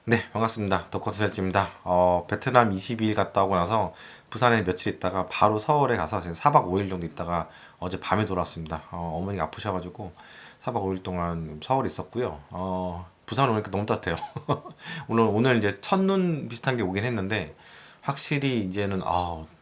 네, 반갑습니다. 덕커스절지입니다. 베트남 22일 갔다 오고 나서 부산에 며칠 있다가 바로 서울에 가서 지금 4박 5일 정도 있다가 어제 밤에 돌아왔습니다. 어머니가 아프셔가지고 4박 5일 동안 서울에 있었고요. 부산 오니까 너무 따뜻해요. 오늘 이제 첫눈 비슷한 게 오긴 했는데 확실히 이제는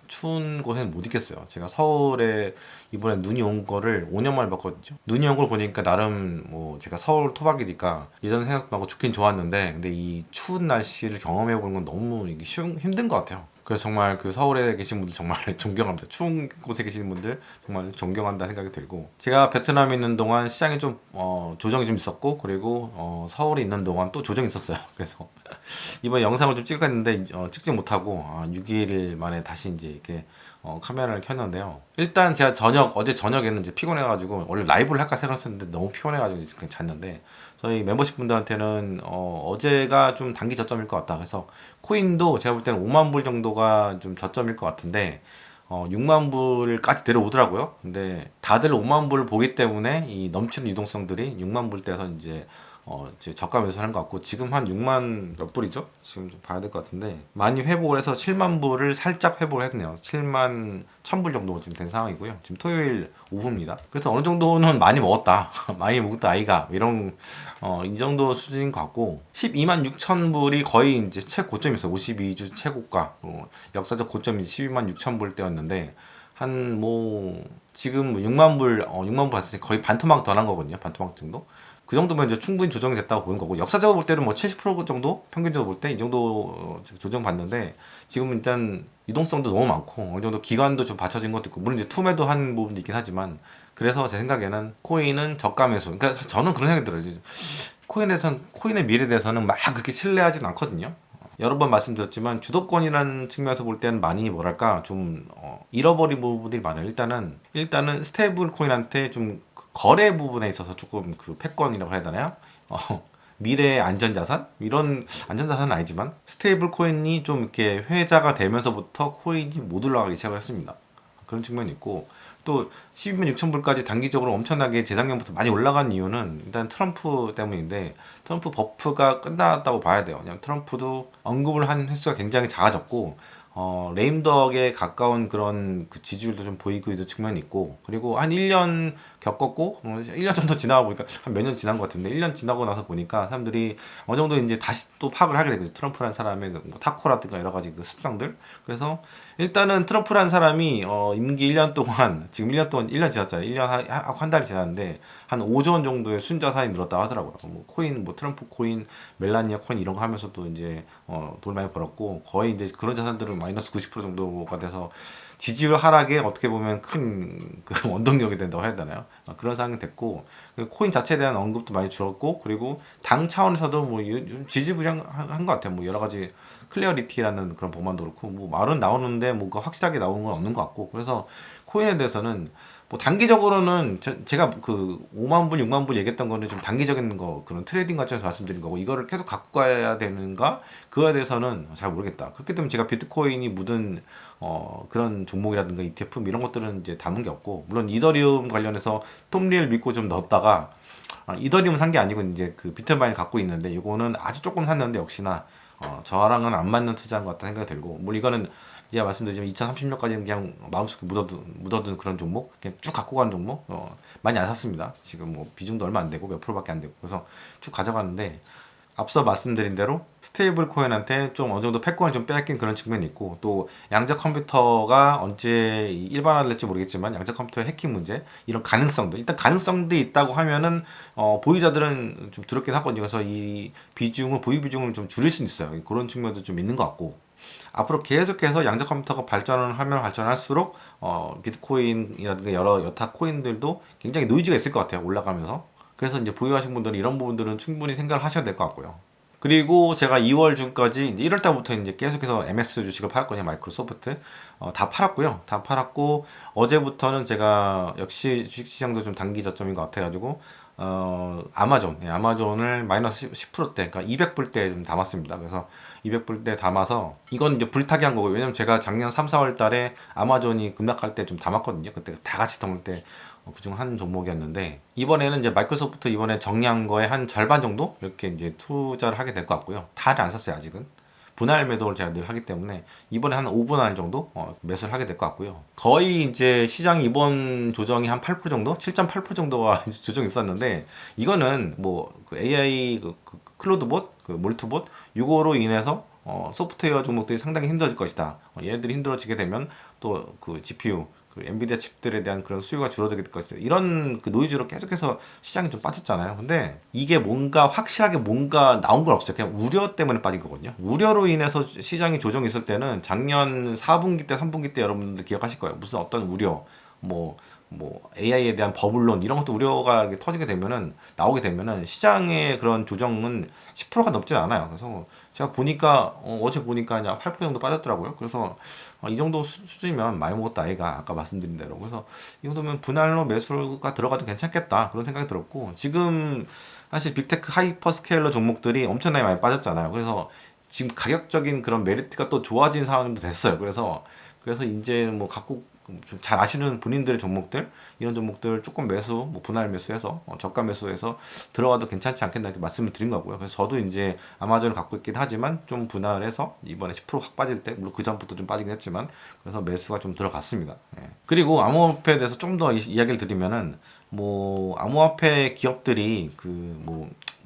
추운 곳에는 못 있겠어요. 제가 서울에 이번에 눈이 온 거를 5년 만에 봤거든요. 눈이 온 걸 보니까 나름 뭐 제가 서울 토박이니까 예전 생각도 나고 좋긴 좋았는데 근데 이 추운 날씨를 경험해 보는 건 너무 이게 힘든 것 같아요. 그래서 정말 그 서울에 계신 분들 정말 존경합니다. 추운 곳에 계시는 분들 정말 존경한다 생각이 들고 제가 베트남에 있는 동안 시장이 좀 조정이 좀 있었고 그리고 서울에 있는 동안 또 조정이 있었어요. 그래서 이번 영상을 좀 찍을까 했는데 찍지 못하고 6일 만에 다시 이제 이렇게 카메라를 켰는데요. 일단 제가 어제 저녁에는 이제 피곤해가지고 원래 라이브를 할까 생각했었는데 너무 피곤해가지고 이제 그냥 잤는데 저희 멤버십 분들한테는 어제가 좀 단기 저점일 것 같다. 그래서 코인도 제가 볼 때는 5만 불 정도가 좀 저점일 것 같은데 6만 불까지 내려오더라고요. 근데 다들 5만 불을 보기 때문에 이 넘치는 유동성들이 6만 불대에서 이제 저가 매수하는 것 같고 지금 한 6만 몇 불이죠? 지금 좀 봐야 될 것 같은데 많이 회복을 해서 7만 불을 살짝 회복을 했네요. 7만 1000불 정도 지금 된 상황이고요. 지금 토요일 오후입니다. 그래서 어느 정도는 많이 먹었다. 많이 먹었다 아이가 이런 이 정도 수준인 것 같고 12만 6천 불이 거의 이제 최고점이었어요. 52주 최고가 역사적 고점이 12만 6천 불대였는데 한 뭐 지금 6만 불 6만 불 봤을 때 거의 반토막 더 난 거거든요. 반토막 정도. 그 정도면 이제 충분히 조정이 됐다고 보는 거고 역사적으로 볼 때는 뭐 70% 정도 평균적으로 볼 때 이 정도 조정 받는데 지금은 일단 유동성도 너무 많고 어느 정도 기간도 좀 받쳐진 것도 있고 물론 이제 투매도 한 부분도 있긴 하지만 그래서 제 생각에는 코인은 저가 매수 그러니까 저는 그런 생각이 들어요. 코인의 미래에 대해서는 막 그렇게 신뢰하진 않거든요. 여러 번 말씀드렸지만 주도권이라는 측면에서 볼 때는 많이 뭐랄까 좀 잃어버린 부분들이 많아요. 일단은 스테이블 코인한테 좀 거래 부분에 있어서 조금 그 패권이라고 해야 되나요? 미래의 안전자산? 이런 안전자산은 아니지만 스테이블 코인이 좀 이렇게 회자가 되면서부터 코인이 못 올라가기 시작을 했습니다. 그런 측면이 있고 또 12만 6천 불까지 단기적으로 엄청나게 재작년부터 많이 올라간 이유는 일단 트럼프 때문인데 트럼프 버프가 끝났다고 봐야 돼요. 왜냐면 트럼프도 언급을 한 횟수가 굉장히 작아졌고 레임덕에 가까운 그런 그 지지율도 좀 보이고 있는 측면이 있고 그리고 한 1년 겪었고 1년 정도 지나가 보니까 한 몇 년 지난 것 같은데 1년 지나고 나서 보니까 사람들이 어느 정도 이제 다시 또 파악을 하게 되거든요. 트럼프라는 사람의 그뭐 타코라든가 여러 가지 그 습성들. 그래서 일단은 트럼프라는 사람이 임기 1년 동안 지금 1년 동안 1년 지났잖아요. 1년 한 달이 지났는데 한 5조 원 정도의 순자산이 늘었다고 하더라고요. 뭐 코인 뭐 트럼프 코인, 멜라니아 코인 이런 거 하면서도 이제 돈 많이 벌었고 거의 이제 그런 자산들은 마이너스 90% 정도가 돼서 지지율 하락에 어떻게 보면 큰 그 원동력이 된다고 해야 되나요? 그런 상황이 됐고 코인 자체에 대한 언급도 많이 줄었고 그리고 당 차원에서도 뭐 지지부진한 것 같아요. 뭐 여러 가지 클리어리티라는 그런 법안도 그렇고 뭐 말은 나오는데 뭐가 확실하게 나오는 건 없는 것 같고 그래서 코인에 대해서는 뭐 단기적으로는 제가 그 5만 불, 6만 불 얘기했던 거는 좀 단기적인 거 그런 트레이딩 관점에서 말씀드린 거고 이거를 계속 갖고 가야 되는가 그거에 대해서는 잘 모르겠다. 그렇기 때문에 제가 비트코인이 묻은 그런 종목이라든가 ETF 이런 것들은 이제 담은 게 없고 물론 이더리움 관련해서 톰리를 믿고 좀 넣었다가 이더리움 산 게 아니고 이제 그 비트마인을 갖고 있는데 이거는 아주 조금 샀는데 역시나 저랑은 안 맞는 투자인 것 같다 생각이 들고 뭐 이거는 제가 말씀드리지만 2030년까지는 그냥 마음속에 묻어둔 그런 종목 그냥 쭉 갖고 가는 종목 많이 안 샀습니다. 지금 뭐 비중도 얼마 안 되고 몇 프로밖에 안 되고 그래서 쭉 가져가는데 앞서 말씀드린 대로 스테이블 코인한테 좀 어느 정도 패권을 좀 빼앗긴 그런 측면이 있고 또 양자 컴퓨터가 언제 일반화될지 모르겠지만 양자 컴퓨터의 해킹 문제 이런 가능성들 일단 가능성도 있다고 하면은 보유자들은 좀 두렵긴 하거든요. 그래서 이 보유 비중을 좀 줄일 수 있어요. 그런 측면도 좀 있는 것 같고 앞으로 계속해서 양자 컴퓨터가 발전을 하면 발전할수록 비트코인이라든가 여러 여타 코인들도 굉장히 노이즈가 있을 것 같아요. 올라가면서 그래서 이제 보유하신 분들은 이런 부분들은 충분히 생각을 하셔야 될 것 같고요. 그리고 제가 2월 중까지 이제 1월 달부터 이제 계속해서 MS 주식을 팔았거든요. 마이크로소프트 다 팔았고요. 다 팔았고 어제부터는 제가 역시 주식시장도 좀 단기 저점인 것 같아가지고 아마존, 아마존을 마이너스 10%대, 그러니까 200불대 좀 담았습니다. 그래서 200불대 담아서 이건 이제 불타기 한 거고요. 왜냐면 제가 작년 3, 4월 달에 아마존이 급락할 때 좀 담았거든요. 그때 다 같이 담을 때 그중 한 종목이었는데, 이번에는 이제 마이크로소프트 이번에 정리한 거에 한 절반 정도 이렇게 이제 투자를 하게 될 것 같고요. 다를 안 샀어요, 아직은. 분할 매도를 제가 늘 하기 때문에 이번에 한 5분할 정도 매수를 하게 될 것 같고요. 거의 이제 시장 이번 조정이 한 8% 정도, 7.8% 정도가 조정이 있었는데, 이거는 뭐그 AI 클로드봇, 그 몰트봇 이거로 인해서 소프트웨어 종목들이 상당히 힘들어질 것이다. 얘네들이 힘들어지게 되면 또 그 GPU 그 엔비디아 칩들에 대한 그런 수요가 줄어들게 될 것이다. 이런 그 노이즈로 계속해서 시장이 좀 빠졌잖아요. 근데 이게 뭔가 확실하게 뭔가 나온 건 없어요. 그냥 우려 때문에 빠진 거거든요. 우려로 인해서 시장이 조정이 있을 때는 작년 4분기 때, 3분기 때 여러분들 기억하실 거예요. 무슨 어떤 우려, 뭐 AI에 대한 버블론 이런 것도 우려가 터지게 되면은 나오게 되면은 시장의 그런 조정은 10%가 넘지 않아요. 그래서 제가 보니까 어제 보니까 그냥 8% 정도 빠졌더라고요. 그래서 이 정도 수준이면 많이 먹었다 아이가, 아까 말씀드린 대로. 그래서 이 정도면 분할로 매수가 들어가도 괜찮겠다 그런 생각이 들었고, 지금 사실 빅테크 하이퍼스케일러 종목들이 엄청나게 많이 빠졌잖아요. 그래서 지금 가격적인 그런 메리트가 또 좋아진 상황도 됐어요. 그래서 이제 뭐 갖고 좀 잘 아시는 본인들의 종목들, 이런 종목들 조금 매수, 뭐 분할 매수해서 저가 매수해서 들어가도 괜찮지 않겠나 이렇게 말씀을 드린 거고요. 그래서 저도 이제 아마존을 갖고 있긴 하지만 좀 분할해서 이번에 10%확 빠질 때, 물론 그 전부터 좀 빠지긴 했지만, 그래서 매수가 좀 들어갔습니다. 예. 그리고 암호화폐에 대해서 좀 더 이야기를 드리면은, 뭐 암호화폐 기업들이 그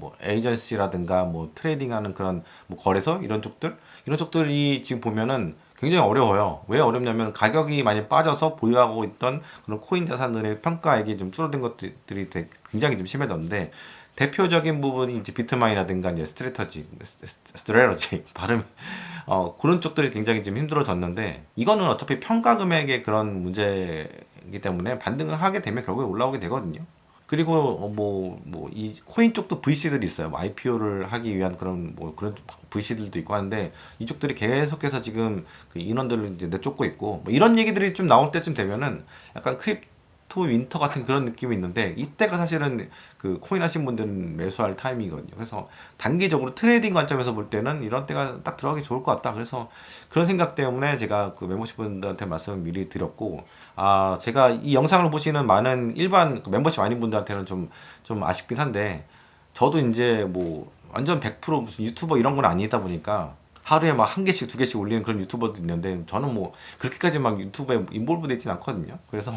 뭐 에이전시라든가 뭐 트레이딩하는 그런 뭐 거래소 이런 쪽들이 지금 보면은 굉장히 어려워요. 왜 어렵냐면 가격이 많이 빠져서 보유하고 있던 그런 코인 자산들의 평가액이 좀 줄어든 것들이 굉장히 좀 심해졌는데, 대표적인 부분이 이제 비트마인이라든가 이제 스트레러지 발음 그런 쪽들이 굉장히 좀 힘들어졌는데, 이거는 어차피 평가 금액의 그런 문제이기 때문에 반등을 하게 되면 결국에 올라오게 되거든요. 그리고 이 코인 쪽도 VC들이 있어요. 뭐 IPO를 하기 위한 그런 뭐 그런 VC들도 있고 하는데, 이쪽들이 계속해서 지금 그 인원들을 이제 내쫓고 있고, 뭐 이런 얘기들이 좀 나올 때쯤 되면은 약간 크립토 윈터 같은 그런 느낌이 있는데, 이때가 사실은 그 코인 하신 분들은 매수할 타이밍이거든요. 그래서 단기적으로 트레이딩 관점에서 볼 때는 이런 때가 딱 들어가기 좋을 것 같다. 그래서 그런 생각 때문에 제가 그 멤버십 분들한테 말씀을 미리 드렸고, 제가 이 영상을 보시는 많은 일반 그 멤버십 아닌 분들한테는 좀 아쉽긴 한데, 저도 이제 뭐 완전 100% 무슨 유튜버 이런 건 아니다 보니까 하루에 막 한 개씩 두 개씩 올리는 그런 유튜버도 있는데, 저는 뭐 그렇게까지 막 유튜브에 인볼브되어 있진 않거든요. 그래서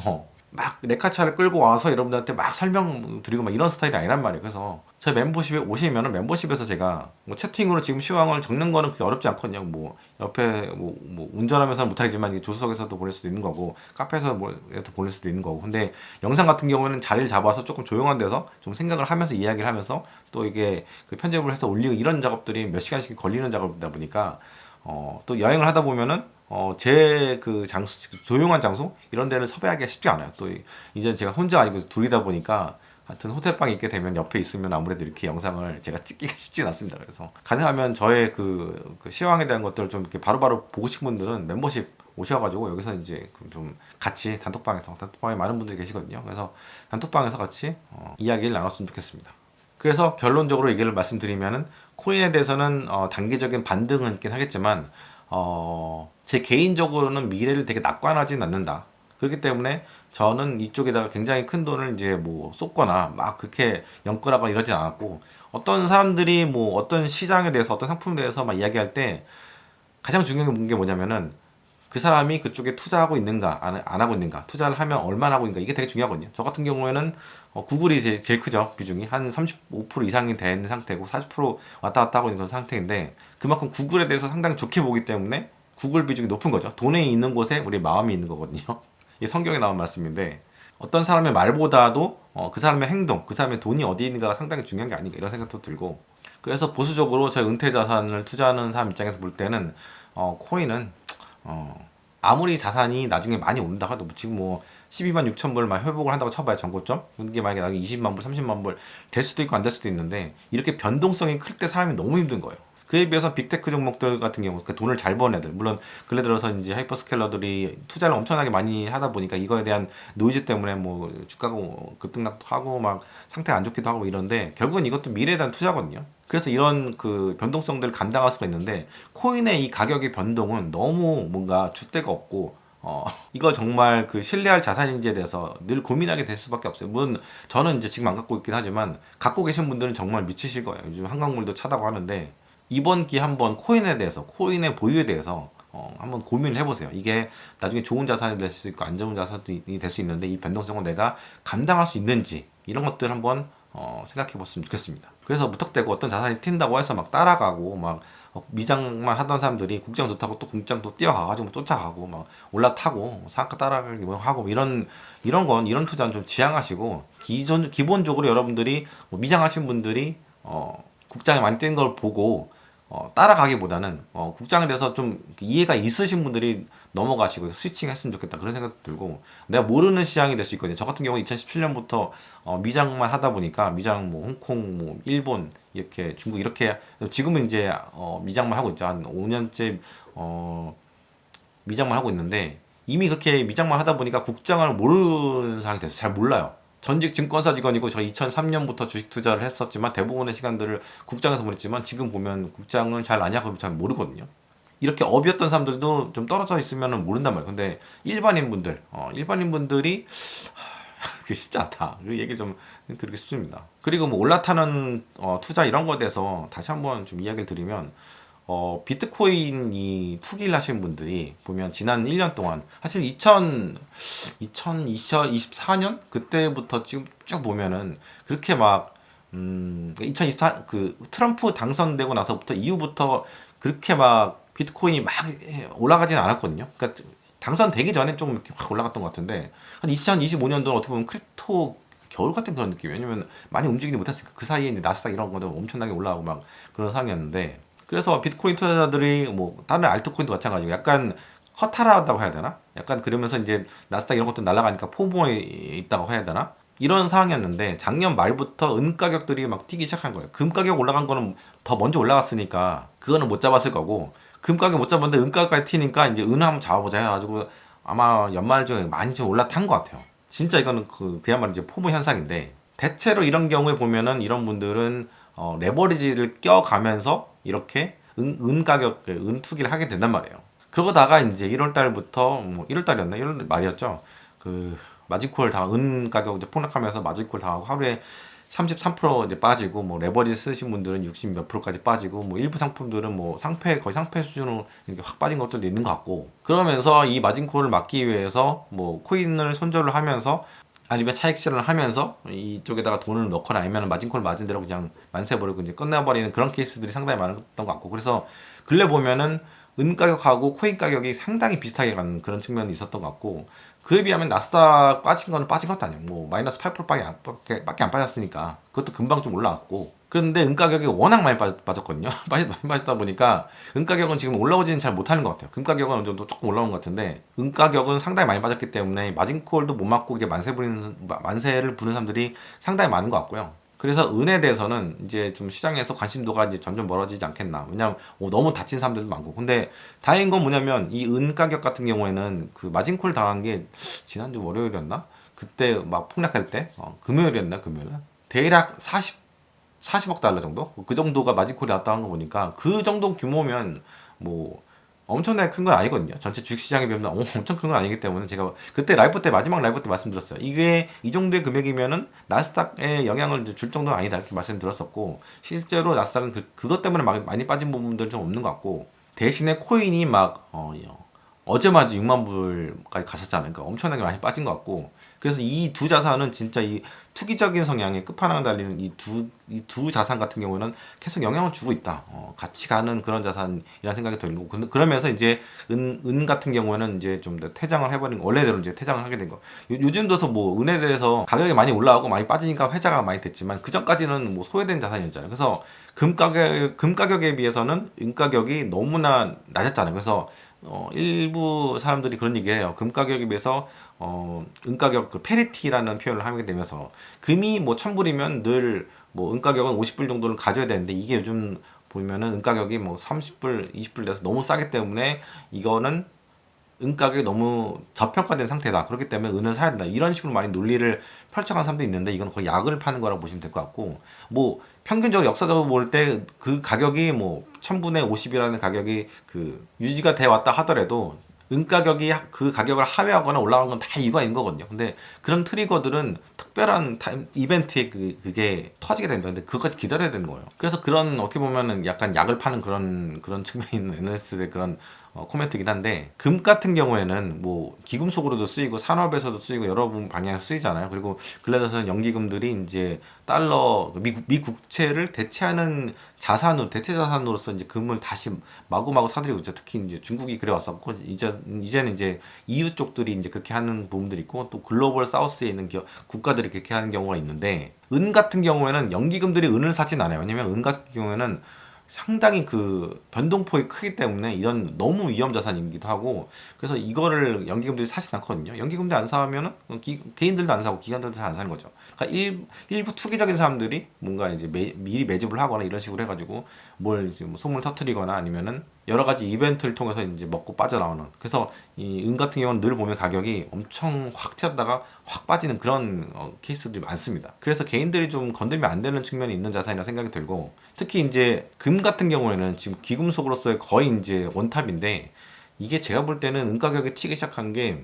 막 레카차를 끌고 와서 여러분들한테 막 설명드리고 막 이런 스타일이 아니란 말이에요. 그래서 저희 멤버십에 오시면은 멤버십에서 제가 뭐 채팅으로 지금 시황을 적는 거는 그렇게 어렵지 않거든요. 뭐 옆에 뭐 운전하면서는 못하지만 이게 조수석에서도 보낼 수도 있는 거고, 카페에서 뭐 이렇게 보낼 수도 있는 거고. 근데 영상 같은 경우에는 자리를 잡아서 조금 조용한 데서 좀 생각을 하면서 이야기를 하면서 또 이게 그 편집을 해서 올리고 이런 작업들이 몇 시간씩 걸리는 작업이다 보니까, 또 여행을 하다 보면은 제 그 장소, 조용한 장소 이런 데를 섭외하기가 쉽지 않아요. 또 이제 제가 혼자 아니고 둘이다 보니까, 하여튼 호텔방에 있게 되면 옆에 있으면 아무래도 이렇게 영상을 제가 찍기가 쉽진 않습니다. 그래서 가능하면 저의 그 시황에 대한 것들을 좀 이렇게 바로바로 보고 싶은 분들은 멤버십 오셔가지고 여기서 이제 좀 같이 단톡방에 많은 분들이 계시거든요. 그래서 단톡방에서 같이 이야기를 나눴으면 좋겠습니다. 그래서 결론적으로 얘기를 말씀드리면은, 코인에 대해서는 단기적인 반등은 있긴 하겠지만, 제 개인적으로는 미래를 되게 낙관하진 않는다. 그렇기 때문에 저는 이쪽에다가 굉장히 큰 돈을 이제 뭐 쏟거나 막 그렇게 연끌하거나 이러진 않았고, 어떤 사람들이 뭐 어떤 시장에 대해서 어떤 상품에 대해서 막 이야기할 때 가장 중요한 게 뭐냐면은, 그 사람이 그쪽에 투자하고 있는가 안 하고 있는가, 투자를 하면 얼마나 하고 있는가, 이게 되게 중요하거든요. 저 같은 경우에는 구글이 제일 크죠. 비중이 한 35% 이상이 되는 상태고 40% 왔다 갔다 하고 있는 그런 상태인데, 그만큼 구글에 대해서 상당히 좋게 보기 때문에 구글 비중이 높은 거죠. 돈이 있는 곳에 우리 마음이 있는 거거든요. 이 성경에 나온 말씀인데, 어떤 사람의 말보다도 그 사람의 행동, 그 사람의 돈이 어디 있는가가 상당히 중요한 게 아닌가 이런 생각도 들고, 그래서 보수적으로 저 은퇴 자산을 투자하는 사람 입장에서 볼 때는 코인은 아무리 자산이 나중에 많이 오른다 하도, 지금 뭐 12만 6천 불만 회복을 한다고 쳐봐요, 전고점. 이게 만약에 나중에 20만 불, 30만 불 될 수도 있고 안 될 수도 있는데, 이렇게 변동성이 클 때 사람이 너무 힘든 거예요. 그에 비해서 빅테크 종목들 같은 경우 그 돈을 잘 버는 애들, 물론 근래 들어서 이제 하이퍼스케일러들이 투자를 엄청나게 많이 하다 보니까 이거에 대한 노이즈 때문에 뭐 주가가 급등락도 하고 막 상태가 안 좋기도 하고 이런데, 결국은 이것도 미래에 대한 투자거든요. 그래서 이런 그 변동성들을 감당할 수가 있는데, 코인의 이 가격의 변동은 너무 뭔가 줏대가 없고, 이거 정말 그 신뢰할 자산인지에 대해서 늘 고민하게 될 수밖에 없어요. 물론 저는 이제 지금 안 갖고 있긴 하지만 갖고 계신 분들은 정말 미치실 거예요. 요즘 한강물도 차다고 하는데, 이번 기회에 한번 코인에 대해서, 코인의 보유에 대해서 한번 고민을 해보세요. 이게 나중에 좋은 자산이 될 수 있고 안 좋은 자산이 될 수 있는데, 이 변동성을 내가 감당할 수 있는지, 이런 것들 한번 생각해 봤으면 좋겠습니다. 그래서 무턱대고 어떤 자산이 튄다고 해서 막 따라가고 막 미장만 하던 사람들이 국장 좋다고 또 국장 또 뛰어가가지고 뭐 쫓아가고 막 올라타고 상가 따라가기 뭐 하고, 이런 투자는 좀 지양하시고, 기본적으로 여러분들이 뭐 미장하신 분들이 국장에 많이 뛴 걸 보고 따라가기보다는 국장에 대해서 좀 이해가 있으신 분들이 넘어가시고 스위칭 했으면 좋겠다, 그런 생각도 들고, 내가 모르는 시장이 될 수 있거든요. 저 같은 경우 2017년부터 미장만 하다 보니까, 미장 뭐 홍콩 뭐 일본 이렇게 중국 이렇게, 지금은 이제 미장만 하고 있죠. 한 5년째 미장만 하고 있는데, 이미 그렇게 미장만 하다 보니까 국장을 모르는 상황이 됐어요. 잘 몰라요. 전직 증권사 직원이고, 저 2003년부터 주식 투자를 했었지만 대부분의 시간들을 국장에서 보냈지만, 지금 보면 국장은 잘 아냐 그러면 잘 모르거든요. 이렇게 업이었던 사람들도 좀 떨어져 있으면 모른단 말이에요. 근데 일반인분들이 그게 쉽지 않다, 그 얘기를 좀 드리고 싶습니다. 그리고 뭐 올라타는 투자 이런 거에 대해서 다시 한번 좀 이야기를 드리면, 비트코인 이 투기를 하신 분들이 보면 지난 1년 동안 사실 2024년 그때부터 지금 쭉 보면은 그렇게 막 2024 그 트럼프 당선되고 나서부터 이후부터 그렇게 막 비트코인이 막 올라가지는 않았거든요. 그러니까 당선되기 전에 조금 이렇게 확 올라갔던 것 같은데, 한 2025년도는 어떻게 보면 크립토 겨울 같은 그런 느낌. 왜냐면 많이 움직이지 못했으니까. 그 사이에 이제 나스닥 이런 것도 엄청나게 올라가고 막 그런 상황이었는데, 그래서 비트코인 투자자들이 뭐 다른 알트코인도 마찬가지고 약간 허탈하다고 해야 되나? 약간 그러면서 이제 나스닥 이런 것도 날아가니까 포모에 있다고 해야 되나? 이런 상황이었는데, 작년 말부터 은 가격들이 막 튀기 시작한 거예요. 금 가격 올라간 거는 더 먼저 올라갔으니까 그거는 못 잡았을 거고, 금 가격 못 잡았는데 은 가격까지 튀니까 이제 은 한번 잡아보자 해가지고 아마 연말 중에 많이 좀 올라탄 것 같아요. 진짜 이거는 그야말로 이제 포모 현상인데, 대체로 이런 경우에 보면은 이런 분들은 레버리지를 껴가면서 이렇게 은 가격, 은 투기를 하게 된단 말이에요. 그러다가 이제 1월 달부터, 뭐 1월 달이었나? 1월 말이었죠. 그 마진콜 당, 은 가격 이제 폭락하면서 마진콜 당하고 하루에 33% 이제 빠지고, 뭐 레버리지 쓰신 분들은 60 몇 프로까지 빠지고, 뭐 일부 상품들은 뭐 거의 상패 수준으로 이렇게 확 빠진 것들도 있는 것 같고, 그러면서 이 마진콜을 막기 위해서 뭐 코인을 손절을 하면서, 아니면 차익 실현을 하면서 이쪽에다가 돈을 넣거나, 아니면 마진콜 맞은 대로 그냥 만세버리고 이제 끝내버리는 그런 케이스들이 상당히 많았던 것 같고, 그래서 근래 보면은 은 가격하고 코인 가격이 상당히 비슷하게 가는 그런 측면이 있었던 것 같고, 그에 비하면 나스닥 빠진 거는 빠진 것도 아니에요. 뭐 마이너스 8%밖에 안 빠졌으니까 그것도 금방 좀 올라갔고, 그런데 은 가격이 워낙 많이 빠졌거든요. 많이 빠졌다 보니까 은 가격은 지금 올라오지는 잘 못하는 것 같아요. 금 가격은 어느 정도 조금 올라온 것 같은데, 은 가격은 상당히 많이 빠졌기 때문에 마진콜도 못 맞고 이제 만세를 부는 사람들이 상당히 많은 것 같고요. 그래서 은에 대해서는 이제 좀 시장에서 관심도가 이제 점점 멀어지지 않겠나. 왜냐면 너무 다친 사람들도 많고. 근데 다행인 건 뭐냐면, 이 은 가격 같은 경우에는 그 마진콜 당한 게 지난주 월요일이었나? 그때 막 폭락할 때, 금요일이었나? 금요일? 대략 40억 달러 정도? 그 정도가 마진콜이 왔다 한 거 보니까, 그 정도 규모면 뭐 엄청나게 큰 건 아니거든요. 전체 주식시장에 비하면 엄청 큰 건 아니기 때문에, 제가 그때 마지막 라이브 때 말씀드렸어요. 이게 이 정도의 금액이면은 나스닥에 영향을 줄 정도는 아니다, 이렇게 말씀드렸었고, 실제로 나스닥은 그것 때문에 많이 빠진 부분들은 좀 없는 것 같고, 대신에 코인이 막 어제만 해도 6만 불까지 갔었잖아요. 그러니까 엄청나게 많이 빠진 것 같고, 그래서 이 두 자산은 진짜 이 투기적인 성향의 끝판왕을 달리는 이 두 자산 같은 경우는 계속 영향을 주고 있다. 같이 가는 그런 자산이라는 생각이 들고, 그러면서 이제 은 같은 경우에는 이제 좀 더 퇴장을 해버린 거, 원래대로 이제 퇴장을 하게 된 거. 요즘 들어서 뭐 은에 대해서 가격이 많이 올라가고 많이 빠지니까 회자가 많이 됐지만, 그 전까지는 뭐 소외된 자산이었잖아요. 그래서 금 가격에 비해서는 은 가격이 너무나 낮았잖아요. 그래서 일부 사람들이 그런 얘기해요. 금 가격에 비해서 은 가격, 그 페리티라는 표현을 하게 되면서, 금이 뭐 1,000불이면 늘 뭐 은 가격은 50불 정도는 가져야 되는데, 이게 요즘 보면은 은가격이 뭐 30불, 20불 돼서 너무 싸기 때문에 이거는 은가격이 너무 저평가된 상태다. 그렇기 때문에 은을 사야 된다. 이런 식으로 많이 논리를 펼쳐간 사람도 있는데 이건 거의 약을 파는 거라고 보시면 될 것 같고, 뭐 평균적으로 역사적으로 볼 때 그 가격이 뭐 1000분의 50이라는 가격이 그 유지가 돼 왔다 하더라도 은가격이 그 가격을 하회하거나 올라간 건 다 이유가 있는 거거든요. 근데 그런 트리거들은 특별한 이벤트에 그게 터지게 된다. 근데 그것까지 기다려야 되는 거예요. 그래서 그런 어떻게 보면은 약간 약을 파는 그런 측면이 있는 NS의 그런 코멘트긴 한데, 금 같은 경우에는 뭐 기금속으로도 쓰이고 산업에서도 쓰이고 여러 방향에서 쓰이잖아요. 그리고 근래 들어서는 연기금들이 이제 달러 미국채를 대체하는 대체 자산으로서 이제 금을 다시 마구마구 사들이고 있죠. 특히 이제 중국이 그래 왔었고, 이제는 이제 EU 쪽들이 이제 그렇게 하는 부분들이 있고, 또 글로벌 사우스에 있는 국가들이 그렇게 하는 경우가 있는데, 은 같은 경우에는 연기금들이 은을 사진 않아요. 왜냐면 은 같은 경우에는 상당히 그 변동폭이 크기 때문에 이런 너무 위험 자산이기도 하고, 그래서 이거를 연기금들이 사진 않거든요. 연기금들이 안 사면은 개인들도 안 사고 기관들도 잘 안 사는 거죠. 그러니까 일부 투기적인 사람들이 뭔가 이제 미리 매집을 하거나 이런 식으로 해가지고 뭘 이제 뭐 소문을 터트리거나 아니면은 여러 가지 이벤트를 통해서 이제 먹고 빠져나오는. 그래서 이 은 같은 경우는 늘 보면 가격이 엄청 확 튀었다가 확 빠지는 그런 케이스들이 많습니다. 그래서 개인들이 좀 건들면 안 되는 측면이 있는 자산이라 생각이 들고, 특히 이제 금 같은 경우에는 지금 귀금속으로서의 거의 이제 원탑인데, 이게 제가 볼 때는 은 가격이 튀기 시작한 게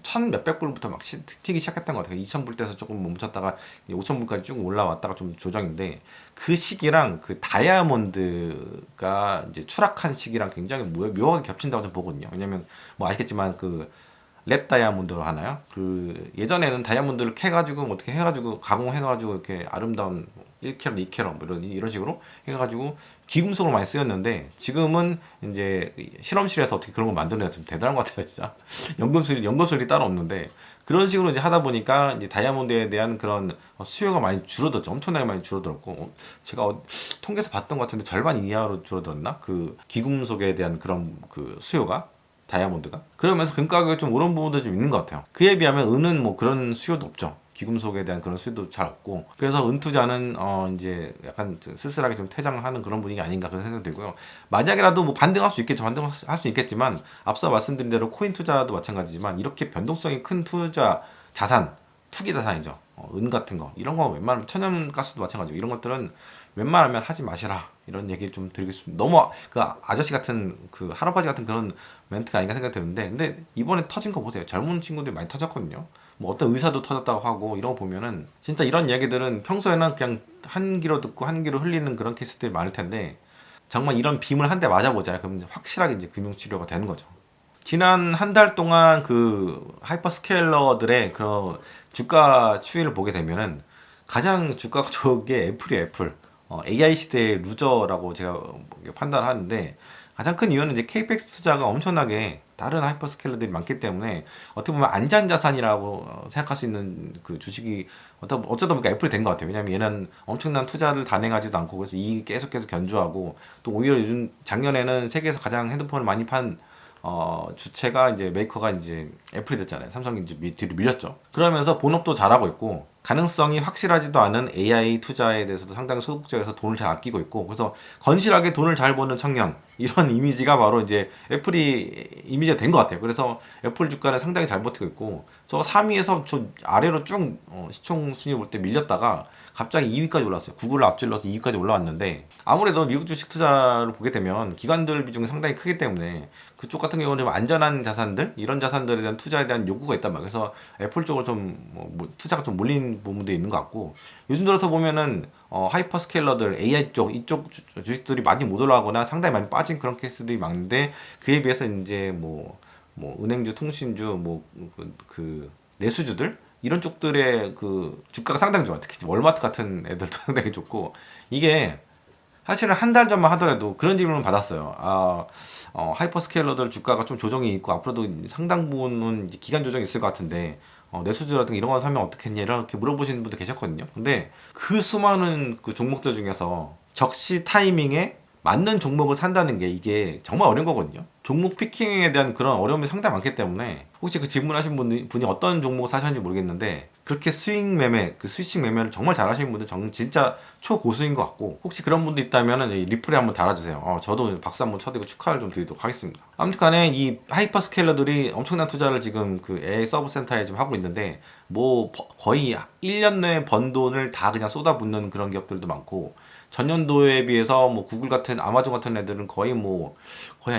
천 몇백 불부터 막 튀기 시작했던 것 같아요. 2000불 때서 조금 멈췄다가 5000불까지 쭉 올라왔다가 좀 조정인데, 그 시기랑 그 다이아몬드가 이제 추락한 시기랑 굉장히 묘하게 겹친다고 좀 보거든요. 왜냐면 뭐 아시겠지만 그 랩 다이아몬드로 하나요? 그 예전에는 다이아몬드를 캐가지고 뭐 어떻게 해가지고 가공해가지고 이렇게 아름다운 1캐럿, 2캐럿 뭐 이런 식으로 해가지고 귀금속으로 많이 쓰였는데, 지금은 이제 실험실에서 어떻게 그런 걸 만드는 게 좀 대단한 것 같아요, 진짜. 연금술이 따로 없는데 그런 식으로 이제 하다 보니까 이제 다이아몬드에 대한 그런 수요가 많이 줄어들었죠. 엄청나게 많이 줄어들었고, 제가 통계에서 봤던 것 같은데 절반 이하로 줄어들었나? 그 귀금속에 대한 그런 그 수요가. 다이아몬드가 그러면서 금 가격이 좀 오른 부분도 좀 있는 것 같아요. 그에 비하면 은은 뭐 그런 수요도 없죠. 귀금속에 대한 그런 수요도 잘 없고, 그래서 은 투자는 이제 약간 쓸쓸하게 좀 퇴장을 하는 그런 분위기 아닌가 그런 생각이 들고요. 만약이라도 뭐 반등할 수 있겠죠. 반등할 수 있겠지만 앞서 말씀드린 대로 코인 투자도 마찬가지지만 이렇게 변동성이 큰 투자 자산, 투기 자산이죠. 은 같은 거 이런 거 웬만하면 천연가스도 마찬가지고, 이런 것들은 웬만하면 하지 마시라 이런 얘기를 좀 드리겠습니다. 너무 그 아저씨 같은 그 할아버지 같은 그런 멘트가 아닌가 생각이 드는데, 근데 이번에 터진 거 보세요. 젊은 친구들이 많이 터졌거든요. 뭐 어떤 의사도 터졌다고 하고, 이런 거 보면은 진짜 이런 얘기들은 평소에는 그냥 한 귀로 듣고 한 귀로 흘리는 그런 케이스들이 많을 텐데, 정말 이런 빔을 한 대 맞아보잖아요. 그럼 이제 확실하게 이제 금융치료가 되는 거죠. 지난 한 달 동안 그 하이퍼스케일러들의 그런 주가 추이를 보게 되면은 가장 주가가 좋은 게 애플이에요, 애플. AI 시대의 루저라고 제가 판단하는데, 가장 큰 이유는 이제 케이펙스 투자가 엄청나게 다른 하이퍼스케일러들이 많기 때문에 어떻게 보면 안전자산이라고 생각할 수 있는 그 주식이 어쩌다 보니까 애플이 된 것 같아요. 왜냐면 얘는 엄청난 투자를 단행하지도 않고, 그래서 이익이 계속해서 견조하고, 또 오히려 요즘 작년에는 세계에서 가장 핸드폰을 많이 판 주체가 이제 메이커가 이제 애플이 됐잖아요. 삼성이 이제 뒤로 밀렸죠. 그러면서 본업도 잘하고 있고, 가능성이 확실하지도 않은 AI 투자에 대해서도 상당히 소극적에서 돈을 잘 아끼고 있고, 그래서 건실하게 돈을 잘 버는 청년, 이런 이미지가 바로 이제 애플이 이미지가 된 것 같아요. 그래서 애플 주가는 상당히 잘 버티고 있고, 저 3위에서 저 아래로 쭉 시총 순위 볼 때 밀렸다가 갑자기 2위까지 올랐어요. 구글을 앞질러서 2위까지 올라왔는데, 아무래도 미국 주식 투자를 보게 되면 기관들 비중이 상당히 크기 때문에 그쪽 같은 경우는 좀 안전한 자산들, 이런 자산들에 대한 투자에 대한 요구가 있단 말이에요. 그래서 애플 쪽으로 좀 투자가 좀 몰린 부분도 있는 것 같고, 요즘 들어서 보면은 하이퍼스케일러들 AI 쪽 이쪽 주식들이 많이 못 올라가거나 상당히 많이 빠진 그런 케이스들이 많은데, 그에 비해서 이제 뭐 은행주, 통신주, 그 내수주들 이런 쪽들의 그 주가가 상당히 좋아요. 특히 월마트 같은 애들도 상당히 좋고, 이게 사실은 한 달 전만 하더라도 그런 질문을 받았어요. 하이퍼스케일러들 주가가 좀 조정이 있고 앞으로도 상당 부분은 이제 기간 조정이 있을 것 같은데, 내수주라든가 이런 거 사면 어떻겠냐 이렇게 물어보시는 분들 계셨거든요. 근데 그 수많은 그 종목들 중에서 적시 타이밍에 맞는 종목을 산다는 게 이게 정말 어려운 거거든요. 종목 피킹에 대한 그런 어려움이 상당히 많기 때문에, 혹시 그 질문하신 분이 어떤 종목 사셨는지 모르겠는데, 그렇게 스윙 매매, 그 스위칭 매매를 정말 잘하시는 분들 진짜 초고수인 것 같고, 혹시 그런 분도 있다면 리플에 한번 달아주세요. 저도 박수 한번 쳐드리고 축하를 좀 드리도록 하겠습니다. 아무튼 간에 이 하이퍼 스케일러들이 엄청난 투자를 지금 그 AI 서브 센터에 지금 하고 있는데, 뭐 거의 1년 내에 번 돈을 다 그냥 쏟아붓는 그런 기업들도 많고, 전년도에 비해서 뭐 구글 같은 아마존 같은 애들은 거의 한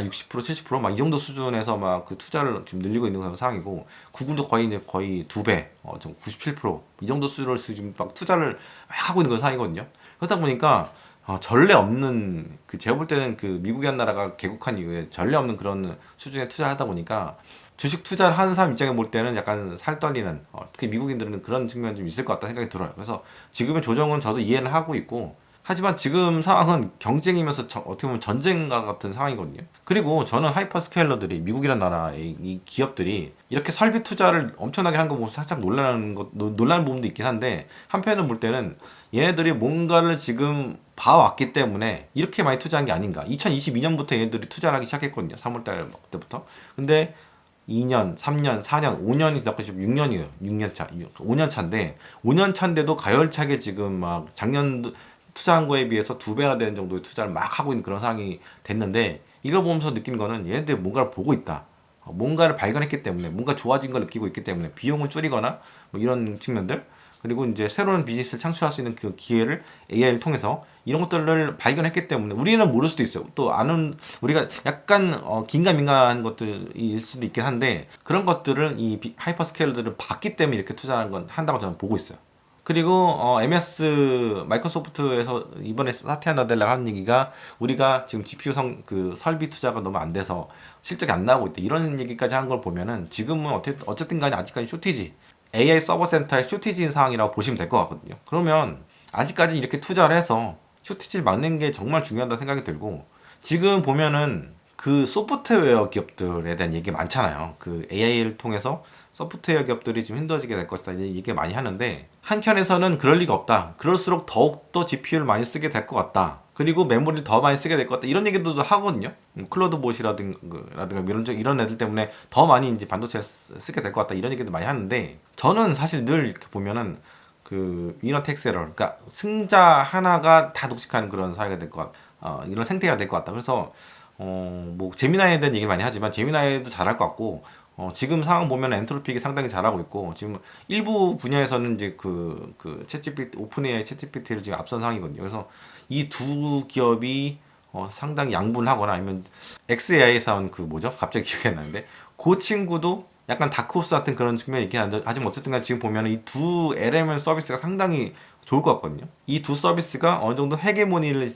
60% 70%막 이 정도 수준에서 막 그 투자를 지금 늘리고 있는 그런 상황이고, 구글도 거의 2배, 좀 97%이 정도 수준을 지금 막 투자를 막 하고 있는 그런 상황이거든요. 그러다 보니까 전례 없는, 제가 볼 때는 그 미국이란 나라가 개국한 이후에 전례 없는 그런 수준의 투자를 하다 보니까, 주식 투자를 하는 사람 입장에 볼 때는 약간 살 떨리는, 특히 미국인들은 그런 측면이 좀 있을 것 같다는 생각이 들어요. 그래서 지금의 조정은 저도 이해를 하고 있고, 하지만 지금 상황은 경쟁이면서 어떻게 보면 전쟁과 같은 상황이거든요. 그리고 저는 하이퍼스케일러들이, 미국이란 나라의 이 기업들이 이렇게 설비 투자를 엄청나게 한 거 보면 살짝 놀라는 부분도 있긴 한데, 한편으로 볼 때는 얘네들이 뭔가를 지금 봐왔기 때문에 이렇게 많이 투자한 게 아닌가. 2022년부터 얘네들이 투자를 하기 시작했거든요. 3월달 때부터. 근데 2년, 3년, 4년, 5년이 다 지금 6년이에요. 6년 차, 5년 차인데, 5년 차인데도 가열차게 지금 막 작년 투자한 거에 비해서 2배나 되는 정도의 투자를 막 하고 있는 그런 상황이 됐는데, 이걸 보면서 느낀 거는 얘네들이 뭔가를 보고 있다. 뭔가를 발견했기 때문에, 뭔가 좋아진 걸 느끼고 있기 때문에 비용을 줄이거나 뭐 이런 측면들, 그리고 이제 새로운 비즈니스를 창출할 수 있는 그 기회를 AI를 통해서 이런 것들을 발견했기 때문에, 우리는 모를 수도 있어요. 또 아는, 우리가 약간 긴가민가한 것들일 수도 있긴 한데, 그런 것들을 이 하이퍼스케일러들을 봤기 때문에 이렇게 투자하는 건 한다고 저는 보고 있어요. 그리고 MS 마이크로소프트에서 이번에 사티아 나델라가 한 얘기가, 우리가 지금 GPU 그 설비 투자가 너무 안 돼서 실적이 안 나오고 있다, 이런 얘기까지 한 걸 보면은, 지금은 어쨌든 간에 아직까지 쇼티지, AI 서버 센터의 쇼티지인 상황이라고 보시면 될 것 같거든요. 그러면 아직까지 이렇게 투자를 해서 쇼티지를 막는 게 정말 중요하다는 생각이 들고, 지금 보면은 그 소프트웨어 기업들에 대한 얘기 많잖아요. 그 AI를 통해서 소프트웨어 기업들이 좀 힘들어지게 될 것이다, 이런 얘기 많이 하는데, 한켠에서는 그럴 리가 없다. 그럴수록 더욱더 GPU를 많이 쓰게 될 것 같다. 그리고 메모리를 더 많이 쓰게 될 것 같다, 이런 얘기도 하거든요. 클로드봇이라든가 이런 애들 때문에 더 많이 이제 반도체를 쓰게 될 것 같다, 이런 얘기도 많이 하는데, 저는 사실 늘 이렇게 보면은 그 위너 텍스 에러, 그러니까 승자 하나가 다 독식하는 그런 사회가 될 것 같다, 이런 생태가 될 것 같다. 그래서 뭐 제미나이에 대한 얘기를 많이 하지만 제미나이도 잘할 것 같고, 지금 상황 보면 엔트로픽이 상당히 잘하고 있고, 지금 일부 분야에서는 이제 그 챗GPT, 오픈 AI 챗GPT를 지금 앞선 상황이거든요. 그래서 이 두 기업이 상당히 양분하거나, 아니면 XAI에서 온 그 뭐죠? 갑자기 기억이 안 나는데, 그 친구도 약간 다크호스 같은 그런 측면이 있긴 한데, 하지만 어쨌든 간 지금 보면 이 두 LMM 서비스가 상당히 좋을 것 같거든요. 이 두 서비스가 어느 정도 헤게모니를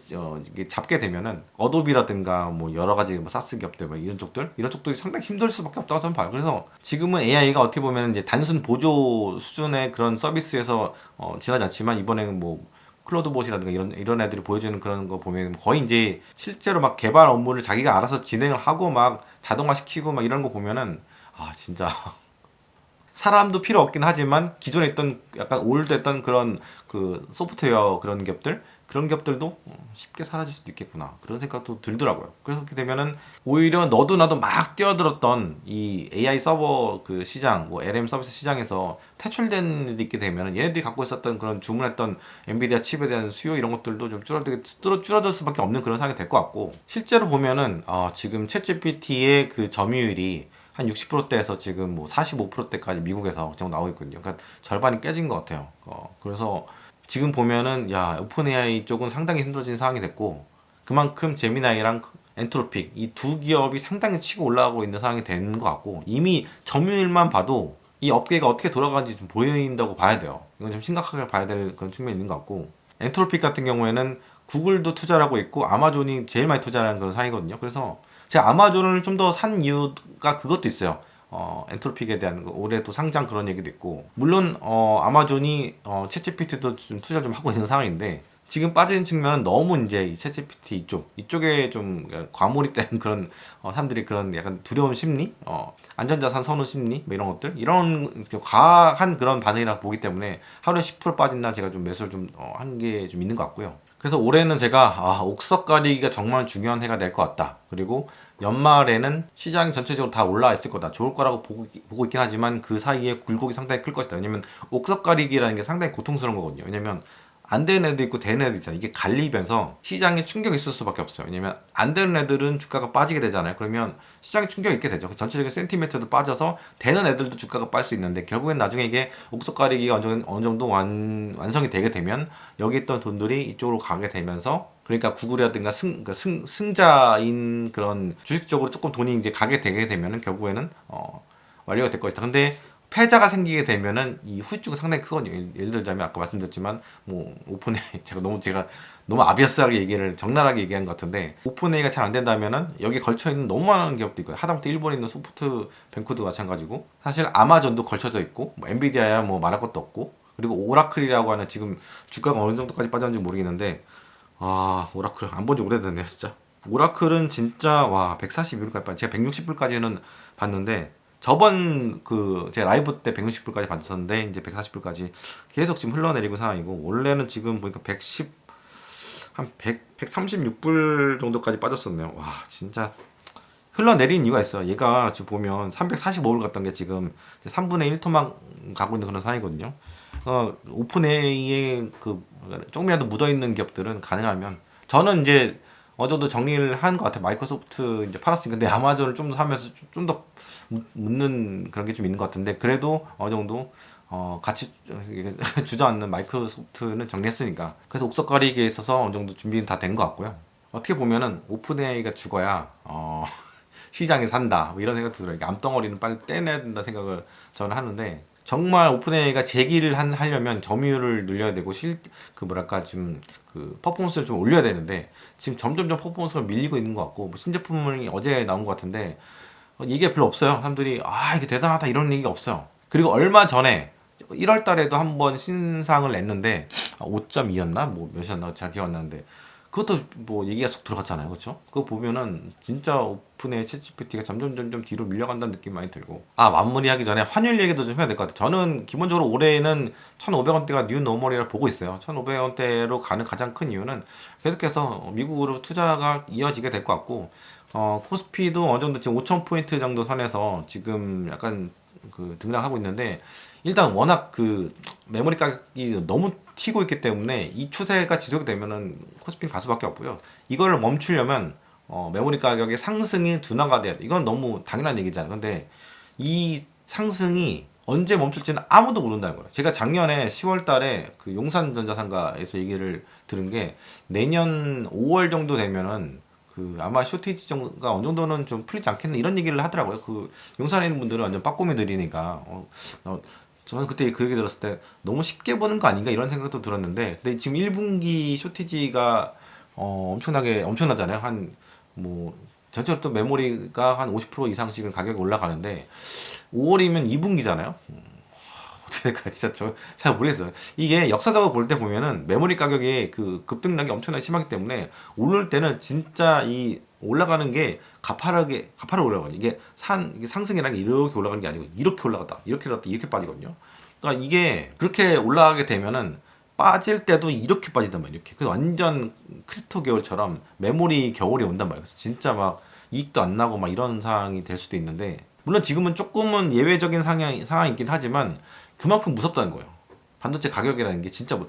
잡게 되면은, 어도비라든가 뭐 여러 가지 뭐 사스 기업들, 뭐 이런 쪽들이 상당히 힘들 수밖에 없다고 저는 봐요. 그래서 지금은 AI가 어떻게 보면 이제 단순 보조 수준의 그런 서비스에서 지나지 않지만, 이번에는 뭐 클로드봇이라든가 이런 애들이 보여주는 그런 거 보면 거의 이제 실제로 막 개발 업무를 자기가 알아서 진행을 하고 막 자동화 시키고 막 이런 거 보면은, 진짜 사람도 필요 없긴 하지만, 기존에 있던 약간 올드했던 그런 그 소프트웨어 그런 기업들도 쉽게 사라질 수도 있겠구나, 그런 생각도 들더라고요. 그래서 그렇게 되면은 오히려 너도 나도 막 뛰어들었던 이 AI 서버 그 시장, 뭐 LM 서비스 시장에서 퇴출된 일이 있게 되면은, 얘네들이 갖고 있었던 그런 주문했던 엔비디아 칩에 대한 수요, 이런 것들도 좀 줄어들 수밖에 없는 그런 상황이 될 것 같고, 실제로 보면은 지금 챗GPT의 그 점유율이 한 60%대에서 지금 뭐 45%대까지 미국에서 정도 나오고 있거든요. 그러니까 절반이 깨진 것 같아요. 그래서 지금 보면은, 오픈 AI 쪽은 상당히 힘들어진 상황이 됐고, 그만큼 제미나이랑 엔트로픽 이 두 기업이 상당히 치고 올라가고 있는 상황이 된 것 같고, 이미 점유율만 봐도 이 업계가 어떻게 돌아가는지 좀 보인다고 봐야 돼요. 이건 좀 심각하게 봐야 될 그런 측면이 있는 것 같고, 엔트로픽 같은 경우에는 구글도 투자를 하고 있고 아마존이 제일 많이 투자하는 그런 상황이거든요. 그래서 제가 아마존을 좀 더 산 이유가 그것도 있어요. 엔트로픽에 대한 올해 또 상장 그런 얘기도 있고, 물론 아마존이 챗GPT도 좀 투자 좀 하고 있는 상황인데, 지금 빠진 측면은 너무 이제 이 챗GPT 이쪽에 좀 과몰입된 그런 사람들이 그런 약간 두려움 심리, 안전자산 선호 심리, 뭐 이런 것들, 이런 과한 그런 반응이라 보기 때문에 하루에 10% 빠진다 제가 좀 매수를 좀 한 게 좀 있는 것 같고요. 그래서 올해는 제가 옥석 가리기가 정말 중요한 해가 될 것 같다. 그리고 연말에는 시장이 전체적으로 다 올라와 있을 거다. 좋을 거라고 보고 있긴 하지만 그 사이에 굴곡이 상당히 클 것이다. 왜냐면 옥석 가리기라는 게 상당히 고통스러운 거거든요. 왜냐면 안 되는 애도 있고 되는 애도 있잖아요. 이게 갈리면서 시장에 충격이 있을 수밖에 없어요. 왜냐면 안 되는 애들은 주가가 빠지게 되잖아요. 그러면 시장에 충격이 있게 되죠. 전체적인 센티멘트도 빠져서 되는 애들도 주가가 빠질 수 있는데 결국엔 나중에 이게 옥석 가리기가 어느 정도 완성이 되게 되면 여기 있던 돈들이 이쪽으로 가게 되면서 그러니까 구글이라든가 승자인 그런 주식적으로 조금 돈이 이제 가게 되게 되면은 결국에는 완료가 될 것이다. 근데 패자가 생기게 되면은 이 후유증은 상당히 크거든요. 예를 들자면 아까 말씀드렸지만 뭐 오픈A 제가 너무 아비어스하게 얘기를 적나라하게 얘기한 것 같은데 오픈A가 잘 안 된다면은 여기 걸쳐 있는 너무 많은 기업도 있고요. 하다못해 일본에 있는 소프트뱅크도 마찬가지고 사실 아마존도 걸쳐져 있고 뭐 엔비디아야 뭐 말할 것도 없고 그리고 오라클이라고 하는 지금 주가가 어느 정도까지 빠졌는지 모르겠는데 오라클 안 본 지 오래됐네요 진짜. 오라클은 진짜 와 142불까지 빠졌 제가 160불까지는 봤는데 저번 제 라이브 때 160불까지 봤었는데 이제 140불까지 계속 지금 흘러내리고 상황이고 원래는 지금 보니까 136불 정도까지 빠졌었네요. 와 진짜 흘러내린 이유가 있어요. 얘가 지금 보면 345불 갔던 게 지금 3분의 1토막 가고 있는 그런 상황이거든요. 오픈A에 조금이라도 묻어있는 기업들은 가능하면 저는 이제 어느 정도 정리를 한 것 같아요. 마이크로소프트 이제 팔았으니까. 근데 아마존을 좀 더 사면서 좀 더 묻는 그런 게 좀 있는 것 같은데 그래도 어느 정도 같이 주저앉는 마이크로소프트는 정리했으니까 그래서 옥석 가리기에 있어서 어느 정도 준비는 다 된 것 같고요. 어떻게 보면은 오픈AI가 죽어야 시장에 산다 뭐 이런 생각도 들어요. 암덩어리는 빨리 떼내야 된다 생각을 저는 하는데 정말 오픈AI가 재기를 하려면 점유율을 늘려야 되고 뭐랄까 좀 퍼포먼스를 좀 올려야 되는데 지금 점점점 퍼포먼스가 밀리고 있는 것 같고 뭐 신제품이 어제 나온 것 같은데 얘기가 별로 없어요. 사람들이 이게 대단하다 이런 얘기가 없어요. 그리고 얼마 전에 1월 달에도 한번 신상을 냈는데 5.2였나 뭐 몇이었나 잘 기억 안 나는데 그것도 뭐 얘기가 쏙 들어갔잖아요. 그렇죠? 그거 보면은 진짜 오픈의 챗GPT가 점점 뒤로 밀려간다는 느낌 많이 들고 마무리하기 전에 환율 얘기도 좀 해야 될 것 같아요. 저는 기본적으로 올해는 1,500원대가 뉴 노멀이라 보고 있어요. 1,500원대로 가는 가장 큰 이유는 계속해서 미국으로 투자가 이어지게 될 것 같고 코스피도 어느 정도 지금 5,000포인트 정도 선에서 지금 약간 등락하고 있는데 일단 워낙 메모리 가격이 너무 튀고 있기 때문에 이 추세가 지속이 되면은 코스피는 갈 수밖에 없고요. 이걸 멈추려면 메모리 가격의 상승이 둔화가 돼야 돼. 이건 너무 당연한 얘기잖아요. 근데 이 상승이 언제 멈출지는 아무도 모른다는 거예요. 제가 작년에 10월 달에 용산전자상가에서 얘기를 들은 게 내년 5월 정도 되면은 아마 쇼티지 정도가 어느 정도는 좀 풀리지 않겠네 이런 얘기를 하더라고요. 용산에 있는 분들은 완전 빠꼬미들이니까 저는 그때 그 얘기 들었을 때 너무 쉽게 보는 거 아닌가 이런 생각도 들었는데 근데 지금 1분기 쇼티지가 엄청나잖아요. 전체적으로 또 메모리가 한 50% 이상씩은 가격이 올라가는데 5월이면 2분기잖아요. 어떻게 될까 진짜 저 잘 모르겠어요. 이게 역사적으로 볼 때 보면은 메모리 가격이 급등락이 엄청나게 심하기 때문에 오를 때는 진짜 이 올라가는 게 가파르게 올라가요. 이게 상승이라는 게 이렇게 올라가는 게 아니고 이렇게 올라갔다 이렇게 빠지거든요. 그러니까 이게 그렇게 올라가게 되면은 빠질 때도 이렇게 빠지단 말이에요. 이렇게. 그래서 완전 크립토 겨울처럼 메모리 겨울이 온단 말이에요. 그래서 진짜 막 이익도 안 나고 막 이런 상황이 될 수도 있는데 물론 지금은 조금은 예외적인 상황이긴 하지만 그만큼 무섭다는 거예요. 반도체 가격이라는 게 진짜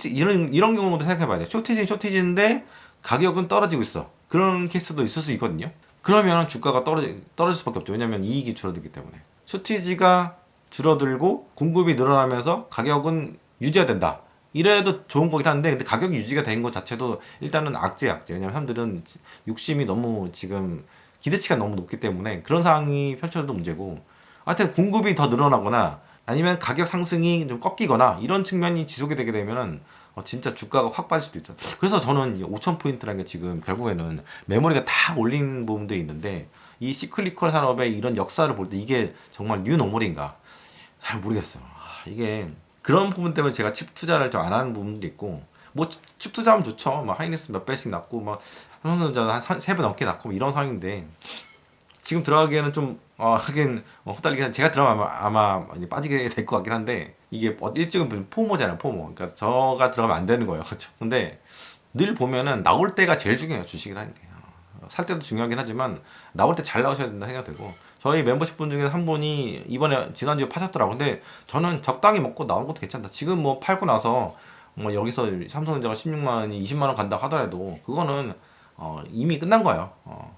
이런 경우도 생각해봐야 돼요. 쇼티지인데 가격은 떨어지고 있어. 그런 케이스도 있을 수 있거든요. 그러면 주가가 떨어질 수밖에 없죠. 왜냐면 이익이 줄어들기 때문에. 쇼티지가 줄어들고 공급이 늘어나면서 가격은 유지가 된다. 이래도 좋은 거긴 한데 근데 가격이 유지가 된 것 자체도 일단은 악재. 왜냐면 사람들은 욕심이 너무 지금 기대치가 너무 높기 때문에 그런 상황이 펼쳐져도 문제고 하여튼 공급이 더 늘어나거나 아니면 가격 상승이 좀 꺾이거나 이런 측면이 지속이 되게 되면은 진짜 주가가 확 빠질 수도 있죠. 그래서 저는 5,000포인트라는 게 지금 결국에는 메모리가 다 올린 부분도 있는데 이 시클리컬 산업의 이런 역사를 볼 때 이게 정말 뉴 노멀인가 잘 모르겠어요. 이게 그런 부분 때문에 제가 칩 투자를 좀 안 하는 부분도 있고 뭐 칩 투자하면 좋죠. 막 하이닉스 몇 배씩 났고 막 삼성전자 한 3배 넘게 났고 뭐 이런 상황인데 지금 들어가기에는 좀 하긴 후달리긴 한 제가 들어가면 아마 많이 빠지게 될 것 같긴 한데 이게 일종의 포모잖아요. 포모. 그러니까 저가 들어가면 안 되는 거예요. 그렇죠? 근데 늘 보면은 나올 때가 제일 중요해요. 주식이라는 게. 살 때도 중요하긴 하지만 나올 때 잘 나오셔야 된다 생각 들고, 저희 멤버십 분 중에 한 분이 이번에 지난주에 파셨더라고. 근데 저는 적당히 먹고 나온 것도 괜찮다. 지금 뭐 팔고 나서 뭐 여기서 삼성전자가 16만 원이 20만 원 간다 하더라도 그거는 이미 끝난 거예요.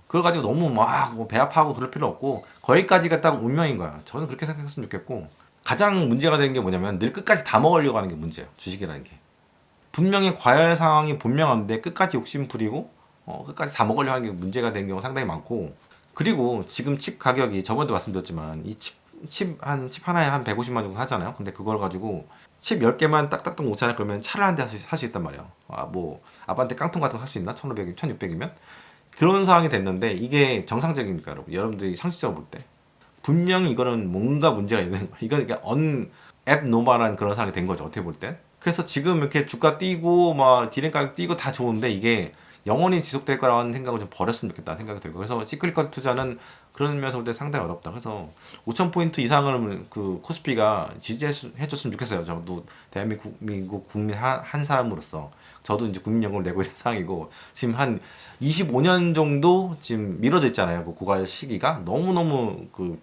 그걸 가지고 너무 막배 아파하고 그럴 필요 없고, 거기까지가 딱 운명인 거야. 저는 그렇게 생각했으면 좋겠고, 가장 문제가 되는 게 뭐냐면 늘 끝까지 다 먹으려고 하는 게 문제예요. 주식이라는 게. 분명히 과열 상황이 분명한데 끝까지 욕심 부리고 끝까지 다 먹으려 하는 게 문제가 되는 경우가 상당히 많고, 그리고 지금 칩 가격이 저번에도 말씀드렸지만 이 칩 하나에 한 150만 정도 하잖아요. 근데 그걸 가지고 칩 10개만 딱딱딱 못 차냐 그러면 차를 한 대 살 수 있단 말이에요. 뭐 아빠한테 깡통 같은 거 살 수 있나? 1,500, 1,600이면? 그런 상황이 됐는데 이게 정상적입니까, 여러분? 여러분들이 상식적으로 볼 때 분명히 이거는 뭔가 문제가 있는 거예요. 이건 그러니까 앱 노멀한 그런 상황이 된 거죠, 어떻게 볼 때. 그래서 지금 이렇게 주가 뛰고 막 디램 가격 뛰고 다 좋은데 이게 영원히 지속될 거라는 생각을 좀 버렸으면 좋겠다는 생각이 들고, 그래서 시크릿컷 투자는 그런 면에서 볼 때 상당히 어렵다. 그래서 5,000포인트 이상을 그 코스피가 지지해줬으면 좋겠어요. 저도 대한민국 국민 한 사람으로서 저도 이제 국민연금을 내고 있는 상황이고, 지금 한 25년 정도 지금 미뤄져 있잖아요. 그 고갈 시기가 너무너무 그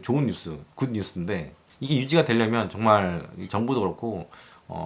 좋은 뉴스, 굿 뉴스인데, 이게 유지가 되려면 정말 정부도 그렇고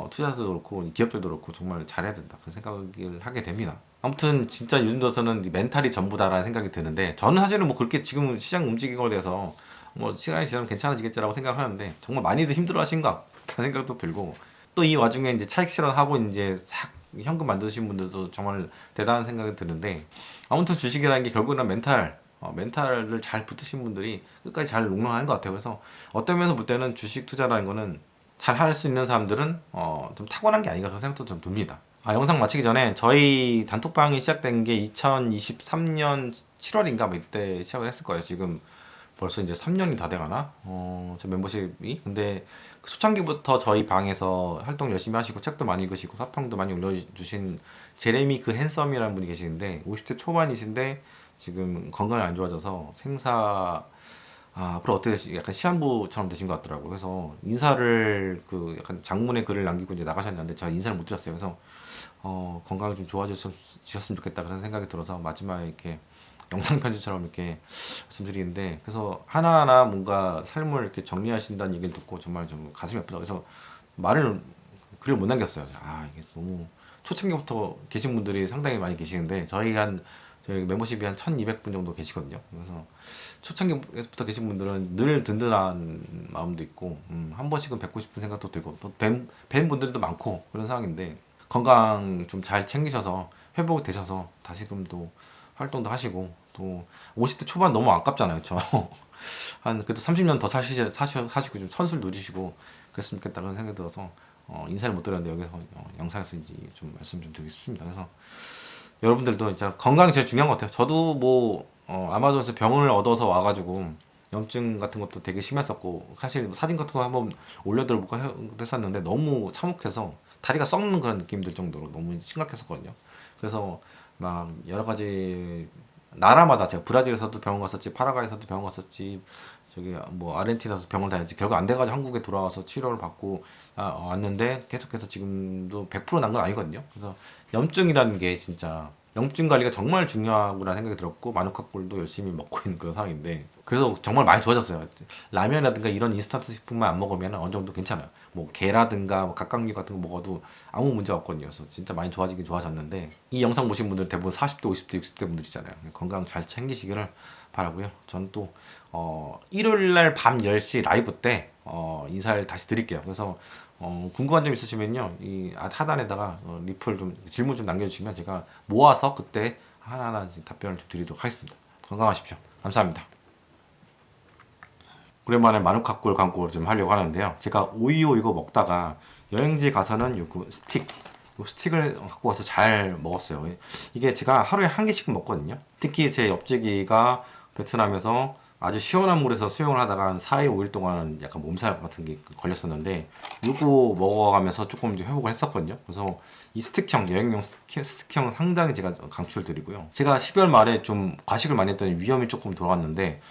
투자자도 그렇고 기업들도 그렇고 정말 잘해야 된다, 그런 생각을 하게 됩니다. 아무튼 진짜 요즘 들어서는 멘탈이 전부다라는 생각이 드는데, 저는 사실은 뭐 그렇게 지금 시장 움직이는 거에 대해서 뭐 시간이 지나면 괜찮아지겠지라고 생각하는데, 정말 많이들 힘들어하신 것 같다는 생각도 들고, 또 이 와중에 이제 차익 실현하고 이제 싹 현금 만드신 분들도 정말 대단한 생각이 드는데, 아무튼 주식이라는 게 결국은 멘탈을 잘 붙으신 분들이 끝까지 잘 롱런하는 것 같아요. 그래서 어떤 면에서 볼 때는 주식 투자라는 거는 잘 할 수 있는 사람들은 좀 타고난 게 아닌가 그런 생각도 좀 듭니다. 영상 마치기 전에 저희 단톡방이 시작된 게 2023년 7월인가 뭐 이때 시작을 했을 거예요. 지금 벌써 이제 3년이 다 돼가나? 제 멤버십이. 근데 그 초창기부터 저희 방에서 활동 열심히 하시고 책도 많이 읽으시고 사평도 많이 올려주신 제레미 그 핸섬이라는 분이 계시는데, 50대 초반이신데 지금 건강이 안 좋아져서 앞으로 어떻게 약간 시한부처럼 되신 것 같더라고요. 그래서 인사를 그 약간 장문의 글을 남기고 이제 나가셨는데 제가 인사를 못 드렸어요. 그래서 건강이 좀 좋아지셨으면 좋겠다 그런 생각이 들어서 마지막에 이렇게 영상 편지처럼 이렇게 말씀드리는데, 그래서 하나하나 뭔가 삶을 이렇게 정리하신다는 얘기를 듣고 정말 좀 가슴이 아프다. 그래서 글을 못 남겼어요. 이게 너무 초창기부터 계신 분들이 상당히 많이 계시는데, 저희 member십이 한 1200분 정도 계시거든요. 그래서 초창기부터 계신 분들은 늘 든든한 마음도 있고, 한 번씩은 뵙고 싶은 생각도 들고, 또 뵌 분들도 많고 그런 상황인데, 건강 좀 잘 챙기셔서 회복되셔서 다시금 또 활동도 하시고, 또 50대 초반 너무 아깝잖아요. 그쵸? 한 그래도 30년 더 사시고 좀 선술 누리시고 그랬으면 좋겠다 그런 생각이 들어서 인사를 못 드렸는데 여기서 영상에서 이제 좀 말씀 좀 드리고 싶습니다. 그래서 여러분들도 이제 건강이 제일 중요한 것 같아요. 저도 뭐 아마존에서 병을 얻어서 와가지고 염증 같은 것도 되게 심했었고, 사실 사진 같은 거 한번 올려드려볼까 했었는데 너무 참혹해서 다리가 썩는 그런 느낌들 정도로 너무 심각했었거든요. 그래서 막 여러 가지 나라마다, 제가 브라질에서도 병원 갔었지, 파라과이에서도 병원 갔었지, 저기 뭐 아르헨티나에서 병원 다녔지, 결국 안 돼가지고 한국에 돌아와서 치료를 받고 왔는데, 계속해서 지금도 100%난 건 아니거든요. 그래서 염증이라는 게 진짜 염증 관리가 정말 중요하구나 생각이 들었고, 마누카골도 열심히 먹고 있는 그런 상황인데, 그래서 정말 많이 좋아졌어요. 라면이라든가 이런 인스턴트 식품만 안 먹으면 어느 정도 괜찮아요. 뭐 게라든가 뭐 각각류 같은 거 먹어도 아무 문제가 없거든요. 그래서 진짜 많이 좋아지긴 좋아졌는데, 이 영상 보신 분들 대부분 40대, 50대, 60대 분들이잖아요. 건강 잘 챙기시기를 바라고요. 저는 또 일요일날 밤 10시 라이브 때 인사를 다시 드릴게요. 그래서 궁금한 점 있으시면요, 이 하단에다가 리플 좀 질문 좀 남겨주시면 제가 모아서 그때 하나하나 답변을 좀 드리도록 하겠습니다. 건강하십시오. 감사합니다. 오랜만에 마누카골 광고를 좀 하려고 하는데요. 제가 오이오 이거 먹다가 여행지 가서는 요 스틱을 갖고 와서 잘 먹었어요. 이게 제가 하루에 한 개씩 먹거든요. 특히 제 옆집이가 베트남에서 아주 시원한 물에서 수영을 하다가 한 4일, 5일 동안 약간 몸살 같은 게 걸렸었는데, 이거 먹어가면서 조금 이제 회복을 했었거든요. 그래서 이 스틱형, 여행용 스틱형 상당히 제가 강추를 드리고요. 제가 12월 말에 좀 과식을 많이 했더니 위염이 조금 돌아왔는데,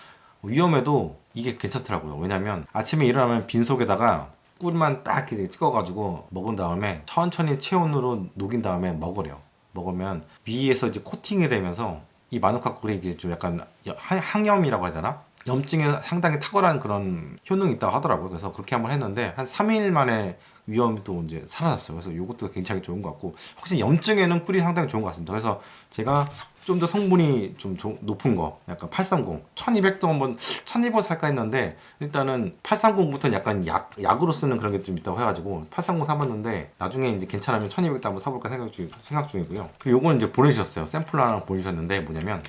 위험해도 이게 괜찮더라고요. 왜냐면 아침에 일어나면 빈속에다가 꿀만 딱 이렇게 찍어가지고 먹은 다음에 천천히 체온으로 녹인 다음에 먹으래요. 먹으면 위에서 이제 코팅이 되면서 이 마누카 꿀이 이게 좀 약간 항염이라고 해야 되나? 염증에 상당히 탁월한 그런 효능이 있다고 하더라고요. 그래서 그렇게 한번 했는데 한 3일 만에 위험이 또 이제 사라졌어요. 그래서 이것도 굉장히 좋은 것 같고 확실히 염증에는 꿀이 상당히 좋은 것 같습니다. 그래서 제가 좀 더 성분이 좀 높은 거 약간 830, 1200도 한번 1200 살까 했는데 일단은 830부터는 약간 약으로 쓰는 그런 게 좀 있다고 해가지고 830 사봤는데 나중에 이제 괜찮으면 1200도 한번 사볼까 생각 중이고요. 그리고 요거는 이제 보내주셨어요. 샘플 하나 보내주셨는데 뭐냐면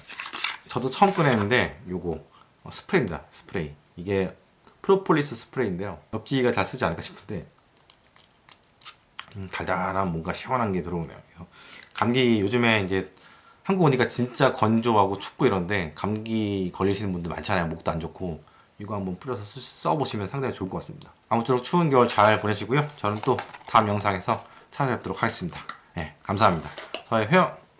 저도 처음 꺼냈는데 요거 스프레이입니다. 스프레이. 이게 프로폴리스 스프레이인데요. 엽지가 잘 쓰지 않을까 싶은데 달달한 뭔가 시원한 게 들어오네요. 그래서 감기 요즘에 이제 한국 오니까 진짜 건조하고 춥고 이런데 감기 걸리시는 분들 많잖아요. 목도 안 좋고 이거 한번 뿌려서 써보시면 상당히 좋을 것 같습니다. 아무쪼록 추운 겨울 잘 보내시고요. 저는 또 다음 영상에서 찾아뵙도록 하겠습니다. 네, 감사합니다. 저의 회원